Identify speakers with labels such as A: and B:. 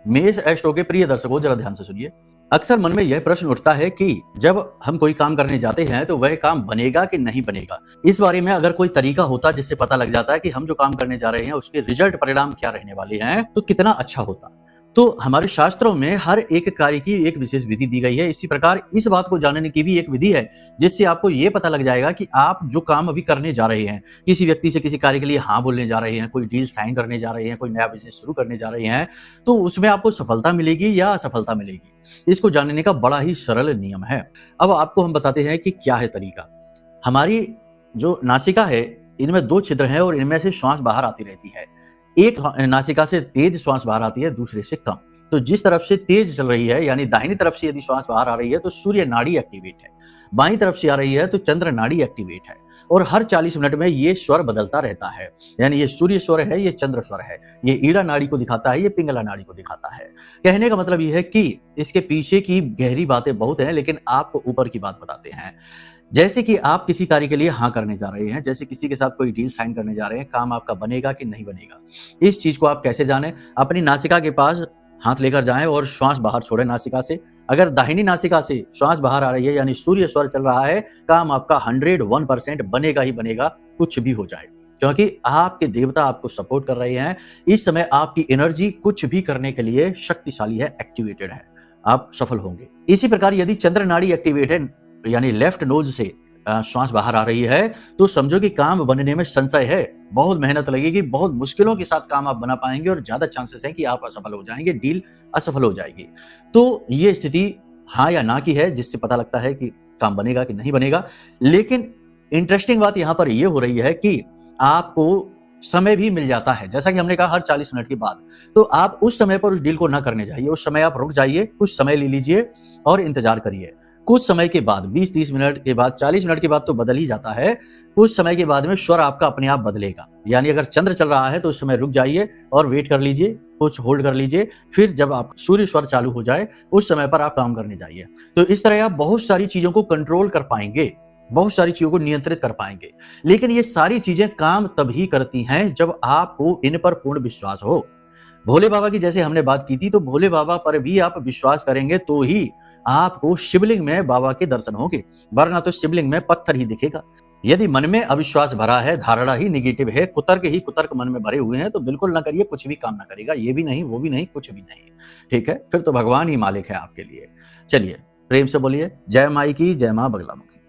A: मेष एस्ट्रो के प्रिय दर्शकों, जरा ध्यान से सुनिए। अक्सर मन में यह प्रश्न उठता है कि जब हम कोई काम करने जाते हैं तो वह काम बनेगा कि नहीं बनेगा। इस बारे में अगर कोई तरीका होता जिससे पता लग जाता है कि हम जो काम करने जा रहे हैं उसके रिजल्ट परिणाम क्या रहने वाले हैं, तो कितना अच्छा होता। तो हमारे शास्त्रों में हर एक कार्य की एक विशेष विधि दी गई है। इसी प्रकार इस बात को जानने की भी एक विधि है जिससे आपको ये पता लग जाएगा कि आप जो काम अभी करने जा रहे हैं, किसी व्यक्ति से किसी कार्य के लिए हाँ बोलने जा रहे हैं, कोई डील साइन करने जा रहे हैं, कोई नया बिजनेस शुरू करने जा रहे हैं, तो उसमें आपको सफलता मिलेगी या असफलता मिलेगी। इसको जानने का बड़ा ही सरल नियम है। अब आपको हम बताते हैं कि क्या है तरीका। हमारी जो नासिका है, इनमें 2 छिद्र हैं और इनमें से श्वास बाहर आती रहती है। एक नासिका से तेज श्वास बाहर आती है, दूसरे से कम। तो जिस तरफ से तेज चल रही है, यानी दाहिनी तरफ से यदि श्वास बाहर आ रही है तो सूर्य नाड़ी एक्टिवेट है, बाईं तरफ से आ रही है तो चंद्र नाड़ी एक्टिवेट है। और हर 40 मिनट में ये स्वर बदलता रहता है, यानी ये सूर्य स्वर है, ये चंद्र स्वर है, ये ईड़ा नाड़ी को दिखाता है, ये पिंगला नाड़ी को दिखाता है। कहने का मतलब ये है कि इसके पीछे की गहरी बातें बहुत हैं, लेकिन आपको ऊपर की बात बताते हैं। जैसे कि आप किसी कार्य के लिए हाँ करने जा रहे हैं, जैसे किसी के साथ कोई डील साइन करने जा रहे हैं, काम आपका बनेगा कि नहीं बनेगा। इस चीज को आप कैसे जानें? अपनी नासिका के पास हाथ लेकर जाएं और श्वास बाहर छोड़ें नासिका से। अगर दाहिनी नासिका से श्वास बाहर आ रही है, यानी सूर्य स्वर चल रहा है, काम आपका 101% बनेगा ही बनेगा, कुछ भी हो जाए, क्योंकि आपके देवता आपको सपोर्ट कर रहे हैं। इस समय आपकी एनर्जी कुछ भी करने के लिए शक्तिशाली है, एक्टिवेटेड है, आप सफल होंगे। इसी प्रकार यदि चंद्र नाड़ी एक्टिवेटेड यानी लेफ्ट नोज से श्वास बाहर आ रही है, तो समझो कि काम बनने में संशय है, बहुत मेहनत लगेगी, बहुत मुश्किलों के साथ काम आप बना पाएंगे और ज्यादा चांसेस है कि आप असफल हो जाएंगे, डील असफल हो जाएगी। तो ये स्थिति हाँ या ना की है, जिससे पता लगता है कि काम बनेगा कि नहीं बनेगा। लेकिन इंटरेस्टिंग बात यहां पर यह हो रही है कि आपको समय भी मिल जाता है, जैसा कि हमने कहा हर 40 मिनट के बाद। तो आप उस समय पर उस डील को ना करने जाइए, उस समय आप रुक जाइए, कुछ समय ले लीजिए और इंतजार करिए। कुछ समय के बाद 20-30 मिनट के बाद, 40 मिनट के बाद तो बदल ही जाता है, कुछ समय के बाद में स्वर आपका अपने आप बदलेगा। यानी अगर चंद्र चल रहा है तो उस समय रुक जाइए और वेट कर लीजिए, कुछ होल्ड कर लीजिए, फिर जब आप सूर्य स्वर चालू हो जाए उस समय पर आप काम करने जाइए। तो इस तरह आप बहुत सारी चीजों को कंट्रोल कर पाएंगे, बहुत सारी चीजों को नियंत्रित कर पाएंगे। लेकिन ये सारी चीजें काम तभी करती हैं जब आपको इन पर पूर्ण विश्वास हो। भोले बाबा की जैसे हमने बात की थी, तो भोले बाबा पर भी आप विश्वास करेंगे तो ही आपको शिवलिंग में बाबा के दर्शन होंगे, वरना तो शिवलिंग में पत्थर ही दिखेगा। यदि मन में अविश्वास भरा है, धारणा ही नेगेटिव है, कुतर्क ही कुतर्क मन में भरे हुए हैं, तो बिल्कुल ना करिए, कुछ भी काम ना करेगा, ये भी नहीं, वो भी नहीं, कुछ भी नहीं। ठीक है, फिर तो भगवान ही मालिक है आपके लिए। चलिए प्रेम से बोलिए जय माई की, जय मां बगलामुखी।